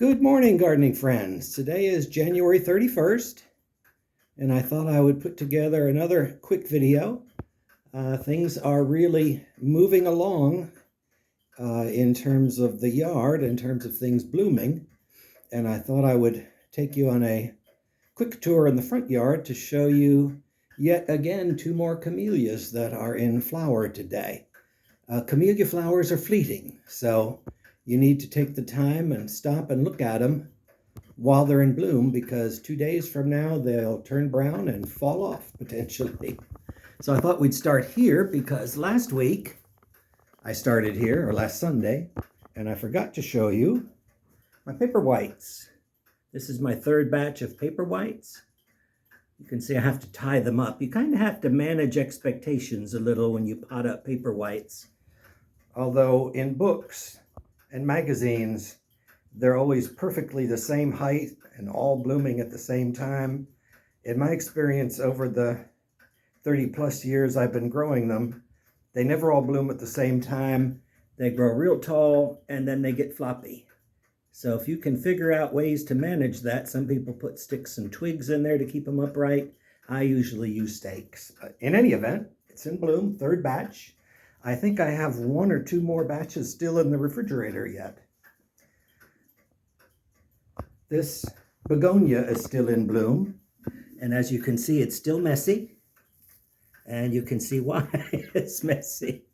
Good morning, gardening friends. Today is January 31st, and I thought I would put together another quick video. Things are really moving along in terms of the yard, in terms of things blooming, and I thought I would take you on a quick tour in the front yard to show you yet again two more camellias that are in flower today. Camellia flowers are fleeting, so you need to take the time and stop and look at them while they're in bloom, because 2 days from now they'll turn brown and fall off potentially. So I thought we'd start here because last week I started here, or last Sunday, and I forgot to show you my paper whites. This is my third batch of paper whites. You can see I have to tie them up. You kind of have to manage expectations a little when you pot up paper whites. Although in books and magazines, they're always perfectly the same height and all blooming at the same time. In my experience over the 30 plus years I've been growing them, they never all bloom at the same time. They grow real tall and then they get floppy. So if you can figure out ways to manage that, some people put sticks and twigs in there to keep them upright. I usually use stakes. But in any event, it's in bloom, third batch. I think I have 1 or 2 more batches still in the refrigerator yet. This begonia is still in bloom, and as you can see, it's still messy, and you can see why it's messy.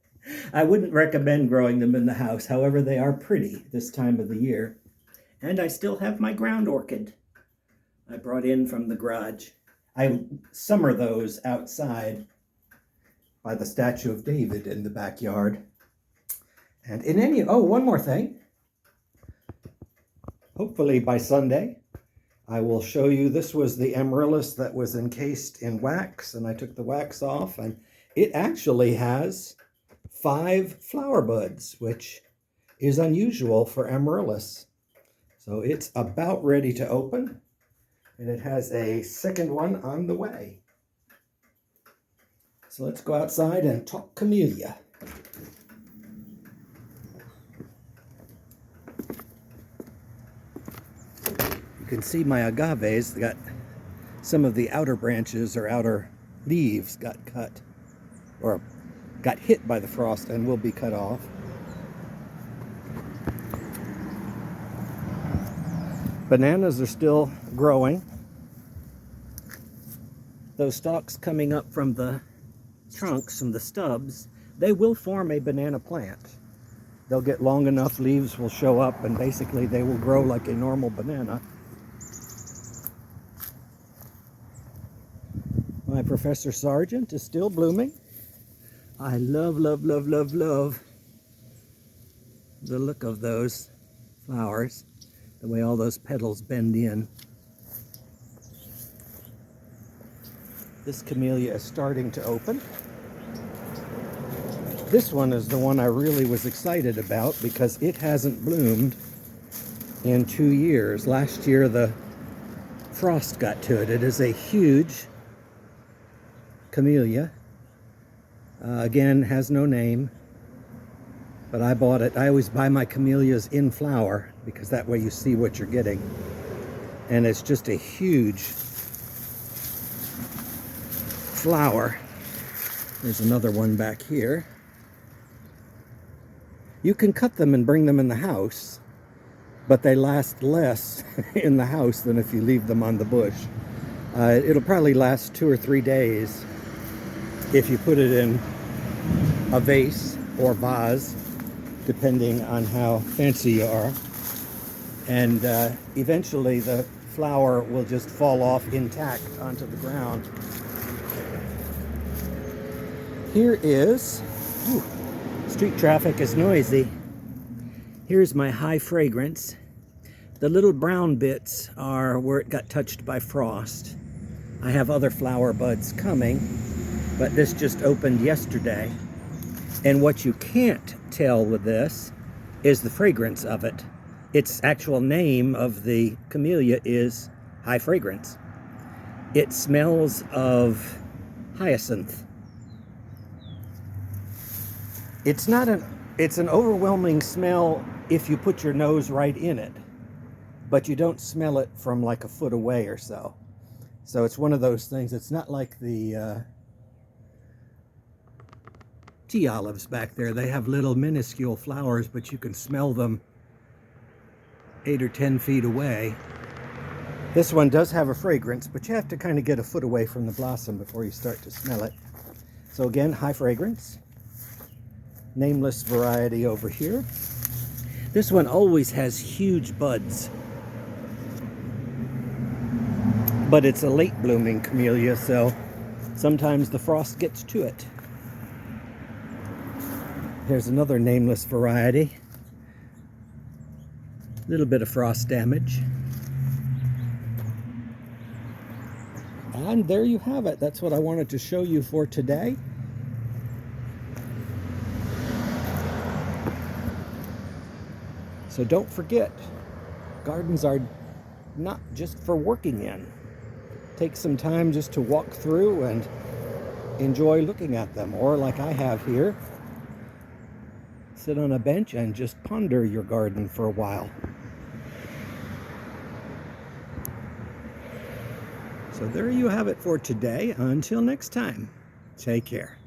I wouldn't recommend growing them in the house, however, they are pretty this time of the year. And I still have my ground orchid I brought in from the garage. I summer those outside by the statue of David in the backyard. And one more thing. Hopefully by Sunday, I will show you, this was the amaryllis that was encased in wax, and I took the wax off, and it actually has 5 flower buds, which is unusual for amaryllis. So it's about ready to open, and it has a second one on the way. So let's go outside and talk camellia. You can see my agaves got some of the outer branches or outer leaves got cut or got hit by the frost and will be cut off. Bananas are still growing. Those stalks coming up from the trunks and the stubs, they will form a banana plant. They'll get long enough, leaves will show up, and basically they will grow like a normal banana. My Professor Sargent is still blooming. I love, love, love, love, love the look of those flowers, the way all those petals bend in. This camellia is starting to open. This one is the one I really was excited about because it hasn't bloomed in 2 years. Last year the frost got to it. It is a huge camellia. Again, has no name, but I bought it. I always buy my camellias in flower because that way you see what you're getting. And it's just a huge flower. There's another one back here. You can cut them and bring them in the house, but they last less in the house than if you leave them on the bush. It'll probably last 2 or 3 days if you put it in a vase or vase, depending on how fancy you are. And eventually the flower will just fall off intact onto the ground. Here is, street traffic is noisy. Here's my high fragrance. The little brown bits are where it got touched by frost. I have other flower buds coming, but this just opened yesterday. And what you can't tell with this is the fragrance of it. Its actual name of the camellia is high fragrance. It smells of hyacinth. It's an overwhelming smell if you put your nose right in it. but you don't smell it from like a foot away or so. So it's one of those things. It's not like the tea olives back there. They have little minuscule flowers, but you can smell them 8 or 10 feet away. This one does have a fragrance, but you have to kind of get a foot away from the blossom before you start to smell it. So again, high fragrance. Nameless variety over here. This one always has huge buds, but it's a late blooming camellia, so sometimes the frost gets to it. Here's another nameless variety. A little bit of frost damage. And there you have it. That's what I wanted to show you for today. So don't forget, gardens are not just for working in. Take some time just to walk through and enjoy looking at them. Or like I have here, sit on a bench and just ponder your garden for a while. So there you have it for today. Until next time, take care.